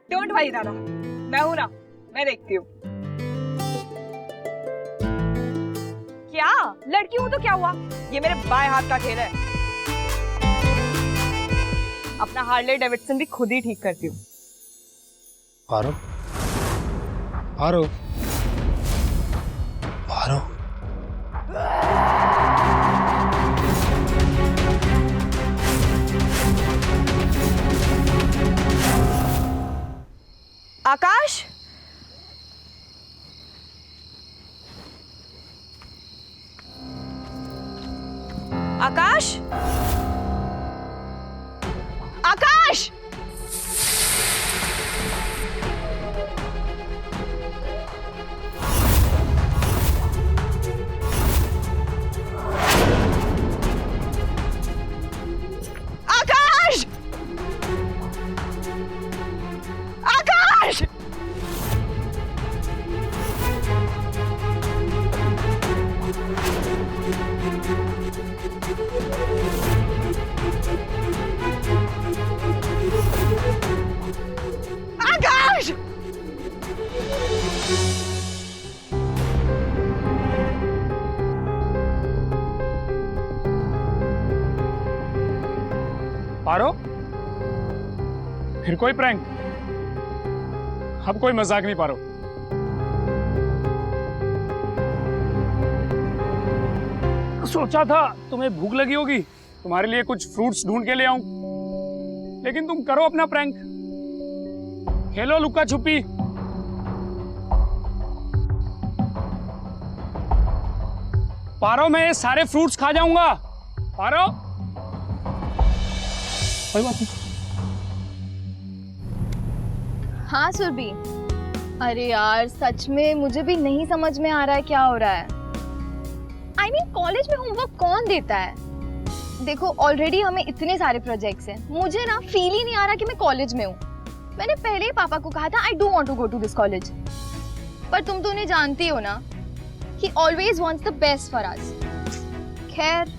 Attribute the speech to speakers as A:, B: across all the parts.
A: Don't worry दादा, मैं हूं ना, मैं देखती हूँ। क्या लड़की हूं तो क्या हुआ, ये मेरे बाएं हाथ का खेल है। अपना हार्ले डेविडसन भी खुद ही ठीक करती हूँ।
B: पारो, पारो, पारो।
A: आकाश, आकाश, आकाश। आकाश, आकाश। आकाश,
B: पारो, फिर कोई प्रैंक? अब कोई मजाक नहीं पारो। सोचा था तुम्हें भूख लगी होगी, तुम्हारे लिए कुछ फ्रूट्स ढूंढ के ले आऊं, लेकिन तुम करो अपना प्रैंक, खेलो लुक्का छुपी। पारो, मैं ये सारे फ्रूट्स खा जाऊंगा। पारो, कोई बात नहीं।
C: हाँ सुरभि, अरे यार सच में मुझे भी नहीं समझ में आ रहा है क्या हो रहा है। I mean, कॉलेज में होमवर्क कौन देता है? देखो ऑलरेडी हमें इतने सारे प्रोजेक्ट्स हैं, मुझे ना फील ही नहीं आ रहा कि मैं कॉलेज में हूँ। मैंने पहले ही पापा को कहा था I don't want to go to this college, पर तुम तो उन्हें जानती हो ना, he always wants the best for us. खैर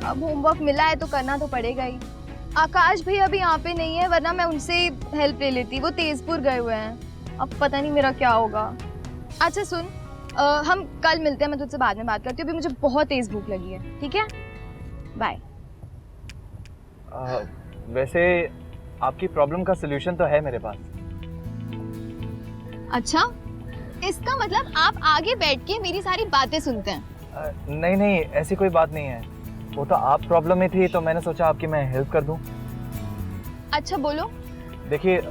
C: अब होमवर्क मिला है तो करना तो पड़ेगा ही। आकाश भी अभी यहाँ पे नहीं है, वरना मैं उनसे हेल्प ले लेती, वो तेजपुर गए हुए हैं। अब पता नहीं मेरा क्या होगा। अच्छा सुन, हम कल मिलते हैं, मैं तुझसे बाद में बात करती हूँ, अभी मुझे बहुत तेज भूख लगी है। ठीक है, बाय।
D: वैसे आपकी प्रॉब्लम का सलूशन तो है मेरे पास।
C: अच्छा, इसका मतलब आप आगे बैठ के मेरी सारी बातें सुनते हैं?
D: नहीं नहीं, ऐसी कोई बात नहीं है, वो तो आप प्रॉब्लम में थी तो मैंने सोचा आपकी मैं हेल्प कर दूं।
C: अच्छा बोलो।
D: देखिए,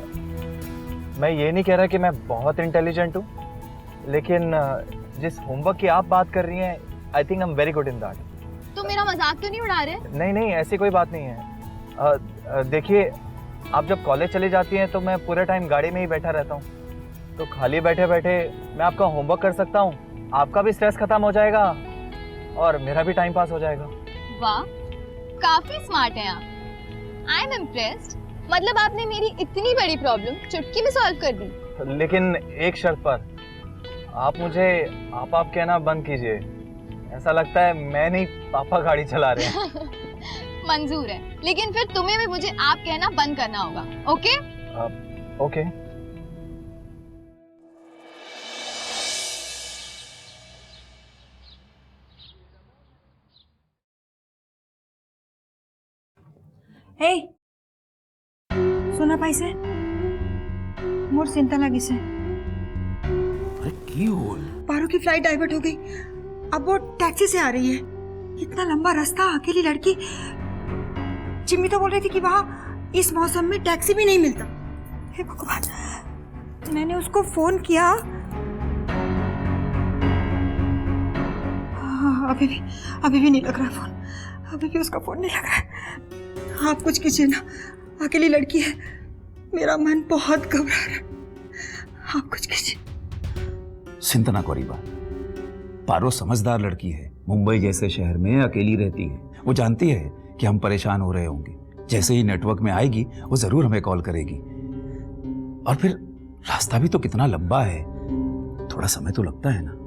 D: मैं ये नहीं कह रहा कि मैं बहुत इंटेलिजेंट हूँ, लेकिन जिस होमवर्क की आप बात कर रही हैं, I think I am very good in that.
C: तो मेरा मजाक तो नहीं उड़ा रहे?
D: नहीं नहीं, ऐसी कोई बात नहीं है। देखिए, आप जब कॉलेज चली जाती हैं तो मैं पूरे टाइम गाड़ी में ही बैठा रहता हूँ, तो खाली बैठे बैठे मैं आपका होमवर्क कर सकता हूँ, आपका भी स्ट्रेस खत्म हो जाएगा और मेरा भी टाइम पास हो जाएगा।
C: वाह, काफी स्मार्ट हैं आप। I am impressed. मतलब आपने मेरी इतनी बड़ी प्रॉब्लम चुटकी में सॉल्व कर दी।
D: लेकिन एक शर्त पर, आप मुझे आप कहना बंद कीजिए। ऐसा लगता है मैं नहीं, पापा गाड़ी चला रहे हैं।
C: मंजूर है, लेकिन फिर तुम्हें भी मुझे आप कहना बंद करना होगा। ओके?
D: ओके।
E: हे सुना पाइसे मोर चिंता लगी से।
F: अरे की होल?
E: पारो की फ्लाइट डाइवर्ट हो गई, अब वो टैक्सी से आ रही है। इतना लंबा रास्ता, अकेली लड़की। जिम्मी तो बोल रही थी कि वहाँ इस मौसम में टैक्सी भी नहीं मिलता। हे भगवान, मैंने उसको फोन किया। अभी भी नहीं लग रहा फोन, अभी भी उसका फोन नहीं लग रहा है। आप कुछ कीजिए ना, अकेली लड़की है, मेरा मन बहुत घबरा रहा है, आप कुछ कीजिए।
F: चिंता ना करो, पारो समझदार लड़की है, मुंबई जैसे शहर में अकेली रहती है, वो जानती है कि हम परेशान हो रहे होंगे। जैसे ही नेटवर्क में आएगी वो जरूर हमें कॉल करेगी। और फिर रास्ता भी तो कितना लंबा है, थोड़ा समय तो लगता है ना।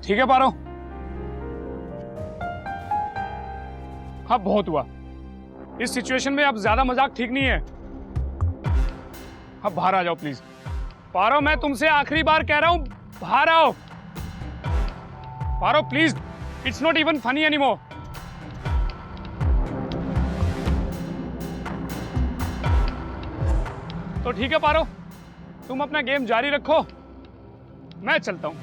B: ठीक है पारो? हाँ बहुत हुआ। इस सिचुएशन में अब ज्यादा मजाक ठीक नहीं है। अब बाहर आ जाओ प्लीज। पारो मैं तुमसे आखिरी बार कह रहा हूं, बाहर आओ। Paro please, it's not even funny anymore. तो ठीक है पारो, तुम अपना गेम जारी रखो, मैं चलता हूं।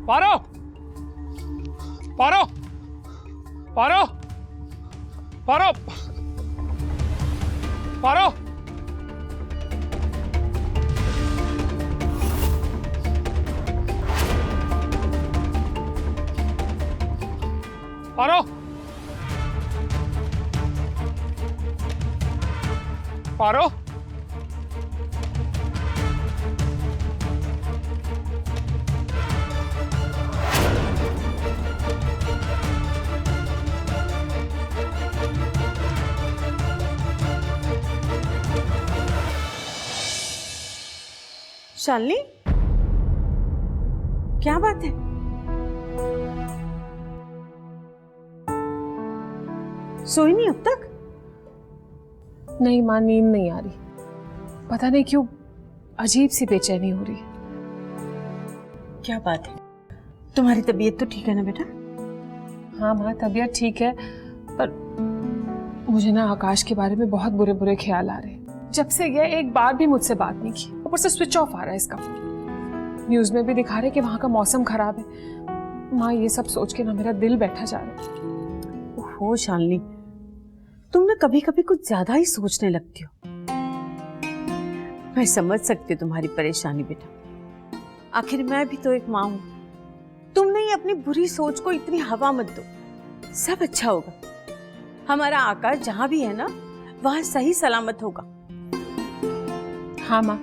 B: पारो, पारो, पारो, पारो, पारो, पारो, पारो,
E: शालिनी, क्या बात है? सोई नहीं अब तक?
G: नहीं माँ, नींद नहीं आ रही। पता नहीं क्यों अजीब सी बेचैनी हो रही है।
E: क्या बात है? तुम्हारी तबीयत तो ठीक है ना बेटा?
G: हाँ माँ, तबीयत ठीक है, पर मुझे ना आकाश के बारे में बहुत बुरे बुरे ख्याल आ रहे हैं। जब से गया एक बार भी मुझसे बात नहीं की, ऊपर से स्विच ऑफ आ रहा है इसका फोन। न्यूज में भी दिखा रहे कि वहां का मौसम खराब है। माँ ये सब सोच के ना मेरा दिल बैठा जा रहा है।
H: हो शालिनी, तुम ना कभी कभी कुछ ज्यादा ही सोचने लगती हो। मैं समझ सकती हूँ तुम्हारी परेशानी बेटा, आखिर मैं भी तो एक माँ हूं। तुम नहीं अपनी बुरी सोच को इतनी हवा मत दो, सब अच्छा होगा। हमारा आकाश जहां भी है ना, वहां सही सलामत होगा।
G: हाँ माँ,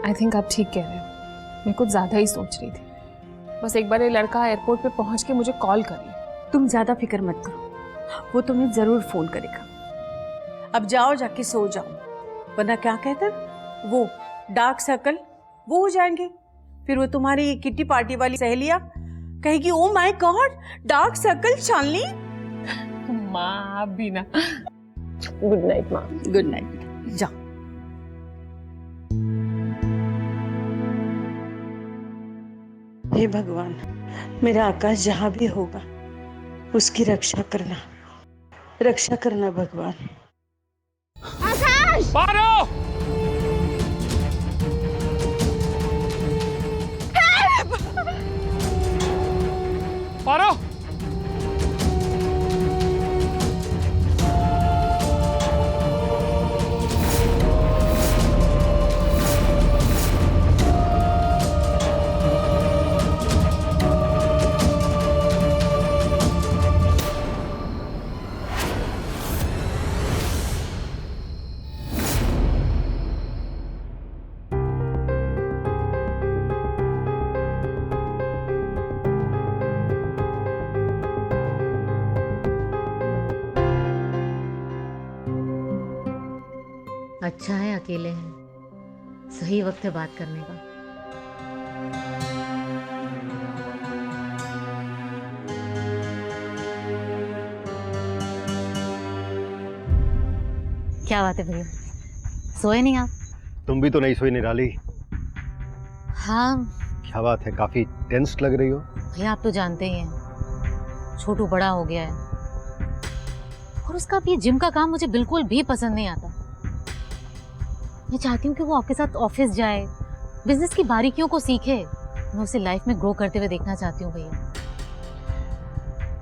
G: आई थिंक आप ठीक कह रहे हो। मैं कुछ ज्यादा ही सोच रही थी। बस एक बार ये लड़का एयरपोर्ट पे पहुंच के मुझे कॉल कर ले।
H: तुम ज्यादा फिक्र मत करो, वो तुम्हें जरूर फोन करेगा। अब जाओ, जाके सो जाओ, वरना क्या कहते हैं वो डार्क सर्कल वो हो जाएंगे। फिर वो तुम्हारी किट्टी पार्टी वाली सहेलियां कहेगी oh my God dark circle Shalini.
G: माँ आप भी ना। गुड नाइट माँ।
H: गुड नाइट, जाओ। हे भगवान, मेरा आकाश जहां भी होगा उसकी रक्षा करना भगवान।
C: आकाश!
B: पारो! पारो!
I: अच्छा है अकेले हैं, सही वक्त है बात करने का। क्या बात है भैया, सोए नहीं आप?
J: तुम भी तो नहीं सोई निराली।
I: हाँ
J: क्या बात है, काफी टेंस लग रही हो।
I: भैया आप तो जानते ही हैं, छोटू बड़ा हो गया है और उसका अब ये जिम का काम मुझे बिल्कुल भी पसंद नहीं आता। मैं चाहती हूँ कि वो आपके साथ ऑफिस जाए, बिजनेस की बारीकियों को सीखे। मैं उसे लाइफ में ग्रो करते हुए देखना चाहती हूँ भैया।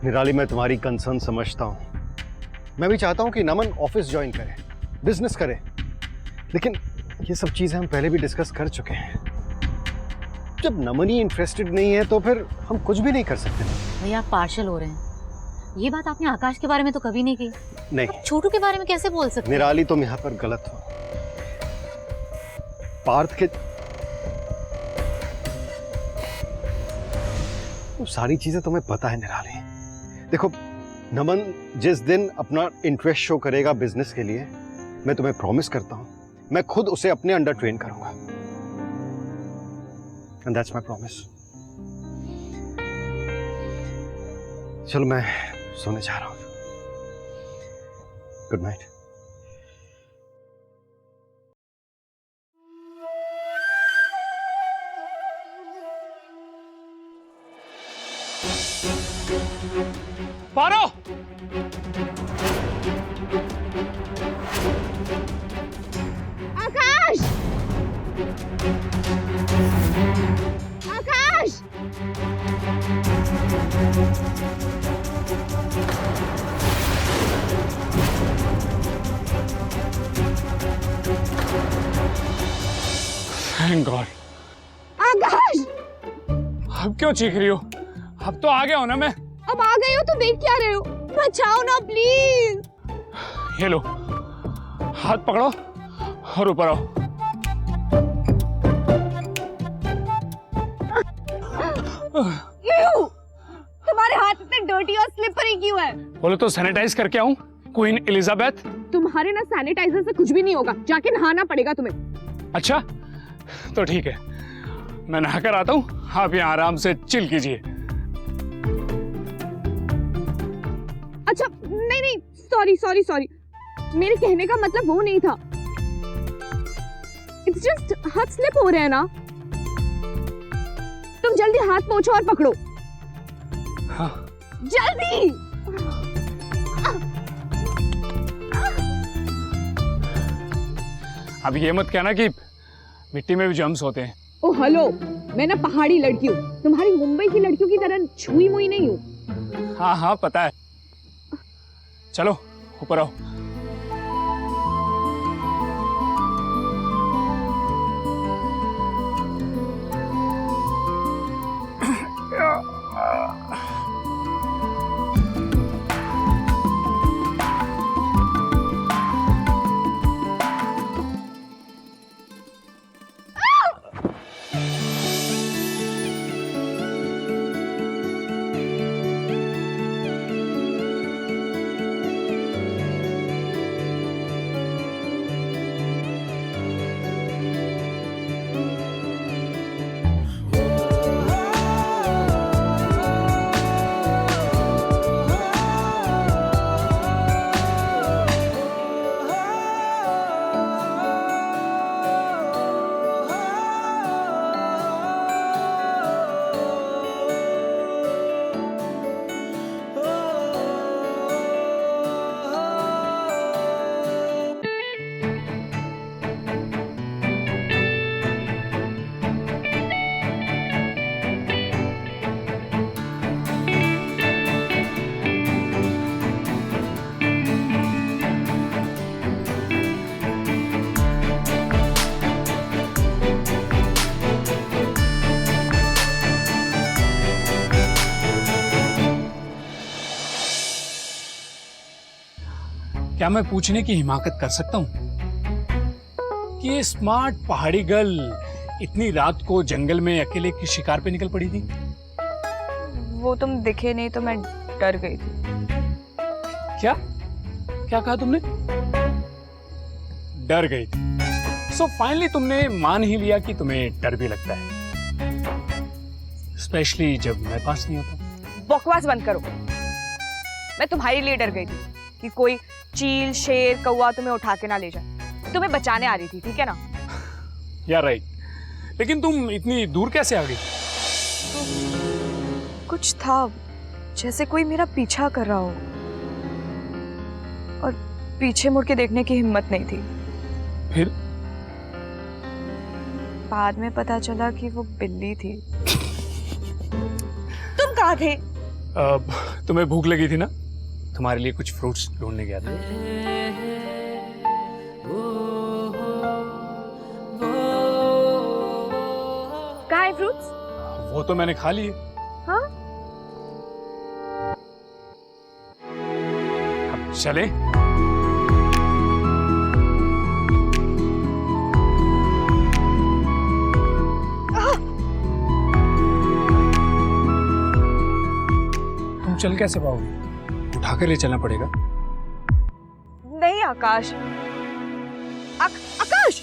J: निराली मैं तुम्हारी कंसर्न समझता हूँ। मैं भी चाहता हूँ कि नमन ऑफिस ज्वाइन करे, बिजनेस करे, लेकिन ये सब चीजें हम पहले भी डिस्कस कर चुके हैं। जब नमन ही इंटरेस्टेड नहीं है तो फिर हम कुछ भी नहीं कर सकते।
I: भैया आप पार्शल हो रहे हैं। ये बात आपने आकाश के बारे में तो कभी नहीं की।
J: नहीं,
I: छोटू के बारे में कैसे बोल सकते?
J: निराली तुम यहाँ पर गलत हो। पार्थ के वो सारी चीजें तुम्हें पता है निराली। देखो नमन जिस दिन अपना इंटरेस्ट शो करेगा बिजनेस के लिए, मैं तुम्हें प्रॉमिस करता हूं मैं खुद उसे अपने अंडर ट्रेन करूंगा। And that's my promise. चलो मैं सोने जा रहा हूं। Good night.
B: Paro,
C: Akash, Akash,
B: thank god.
C: Akash,
B: अब क्यों चीख रही हो? अब तो आ गया हो ना मैं।
C: अब आ गए हो तो देख क्या रहे हो? बचाओ ना प्लीज।
B: ये लो, हाथ पकड़ो और ऊपर आओ।
C: क्यों? तुम्हारे हाथ इतने डर्टी और स्लिपरी क्यों है?
B: बोलो तो सैनिटाइज करके आऊं। Queen Elizabeth.
C: तुम्हारे ना सैनिटाइजर से कुछ भी नहीं होगा, जाके नहाना पड़ेगा तुम्हें।
B: अच्छा तो ठीक है, मैं नहाकर आता हूं, आप यहाँ आराम से चिल कीजिए।
C: अच्छा नहीं नहीं, सॉरी सॉरी सॉरी, मेरे कहने का मतलब वो नहीं था। इट्स जस्ट हाथ स्लिप हो रहे हैं ना। तुम जल्दी हाथ पोंछो और पकड़ो।
B: हाँ।
C: जल्दी।
B: अब ये मत कहना कि मिट्टी में भी जम्स होते हैं।
C: ओ हेलो, मैं ना पहाड़ी लड़की हूँ, तुम्हारी मुंबई की लड़कियों की तरह छुई मुई नहीं हूँ।
B: हाँ हाँ पता है। चलो ऊपर आओ। क्या मैं पूछने की हिमाकत कर सकता हूं कि ये स्मार्ट पहाड़ी गर्ल इतनी रात को जंगल में अकेले किस शिकार पे निकल पड़ी थी?
A: वो तुम दिखे नहीं तो मैं डर गई थी।
B: क्या क्या कहा तुमने? डर गई थी। सो फाइनली तुमने मान ही लिया कि तुम्हें डर भी लगता है, स्पेशली जब मैं पास नहीं होता।
A: बकवास बंद करो। मैं तुम्हारे लिए डर गई थी कि कोई चील, शेर, कौवा तुम्हें उठा के ना ले जाए। तुम्हें बचाने आ रही थी, ठीक है ना?
B: या राइट, लेकिन तुम इतनी दूर कैसे आ गई?
A: कुछ था, जैसे कोई मेरा पीछा कर रहा हो, और पीछे मुड़ के देखने की हिम्मत नहीं थी।
B: फिर
A: बाद में पता चला कि वो बिल्ली थी। तुम कहाँ थे?
B: तुम्हें भूख लगी थी ना, तुम्हारे लिए कुछ फ्रूट्स ढूंढने गया था।
A: कहाँ है फ्रूट्स?
B: वो तो मैंने खा लिए।
A: हाँ?
B: अब चले? तुम चल कैसे पाओगे? उठा कर ले चलना पड़ेगा।
A: नहीं आकाश, आकाश!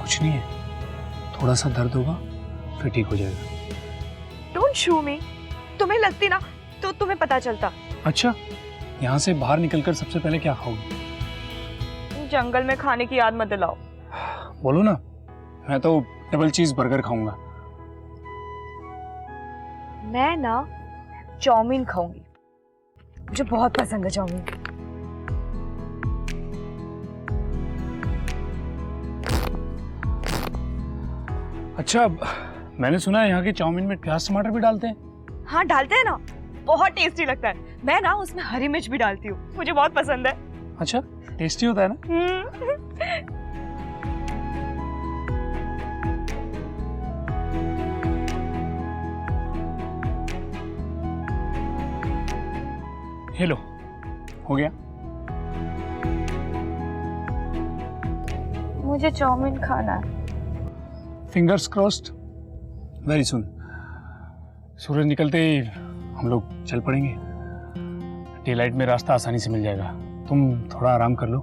B: कुछ नहीं है, थोड़ा सा दर्द होगा फिर ठीक हो जाएगा।
A: डोंट शू मी। तुम्हें लगती ना तो तुम्हें पता चलता।
B: अच्छा, यहाँ से बाहर निकलकर सबसे पहले क्या खाओगे?
A: जंगल में खाने की याद मत दिलाओ।
B: बोलो ना, मैं तो डबल चीज बर्गर खाऊंगा।
A: मैं ना चाउमीन खाऊंगी, मुझे बहुत पसंद है चाउमीन।
B: अच्छा, मैंने सुना है यहाँ के चाउमीन में प्याज टमाटर भी डालते हैं।
A: हाँ डालते हैं ना, बहुत टेस्टी लगता है। मैं ना उसमें हरी मिर्च भी डालती हूँ, मुझे बहुत पसंद है।
B: अच्छा, टेस्टी होता है ना? ये लो, हो गया।
A: मुझे चाउमीन खाना है।
B: Fingers crossed, very soon. सूरज निकलते ही हम लोग चल पड़ेंगे। डे लाइट में रास्ता आसानी से मिल जाएगा। तुम थोड़ा आराम कर लो,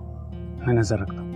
B: मैं नजर रखता हूँ।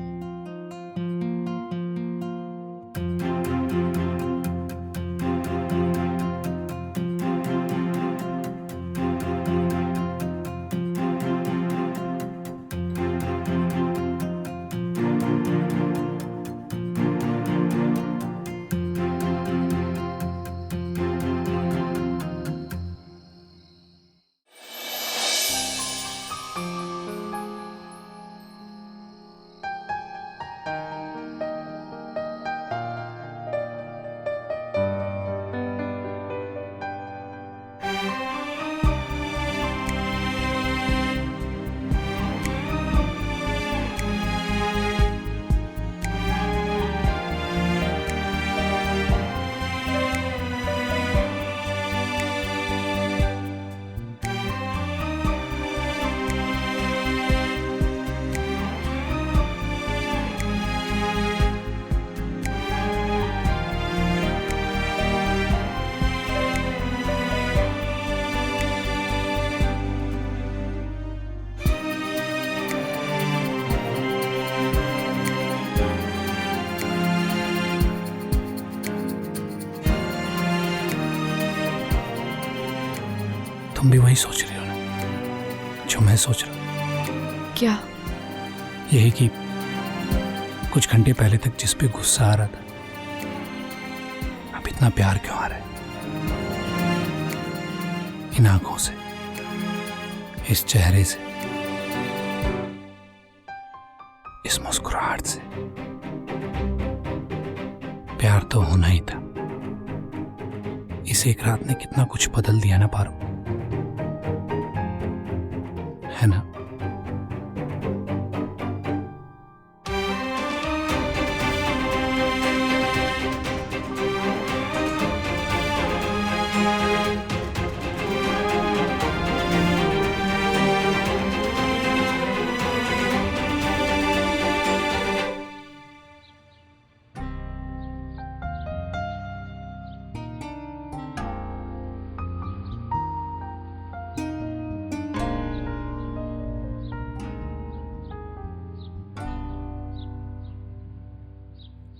B: तुम भी वही सोच रही हो ना जो मैं सोच रहा हूँ?
G: क्या?
B: यही कि कुछ घंटे पहले तक जिस पे गुस्सा आ रहा था, अब इतना प्यार क्यों आ रहा है? इन आंखों से, इस चेहरे से, इस मुस्कुराहट से। प्यार तो होना ही था। इस एक रात ने कितना कुछ बदल दिया ना पारो, है ना?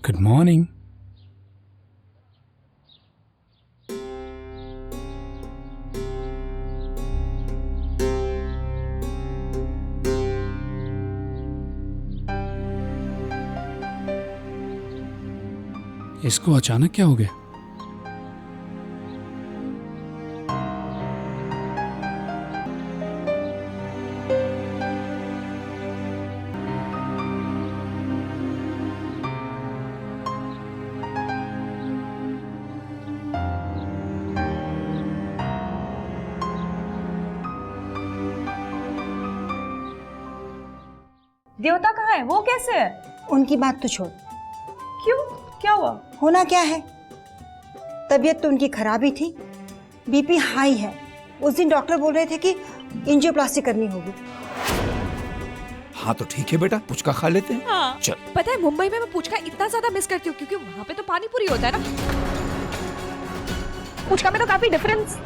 B: Good morning. इसको अचानक क्या हो गया?
A: देवता कहाँ है? वो कैसे है?
E: उनकी बात तो छोड़,
A: क्यों? क्या हुआ?
E: होना क्या है, तबीयत तो उनकी खराब ही थी, बीपी हाई है। उस दिन डॉक्टर बोल रहे थे कि एंजियोप्लास्टी करनी होगी।
F: हाँ तो ठीक है बेटा, पुचका खा लेते हैं।
A: हाँ।
F: चल।
A: पता है मुंबई में मैं पुचका इतना ज्यादा मिस करती हूँ क्योंकि वहाँ पे तो पानी पूरी होता है ना। पुचका में तो काफी डिफरेंस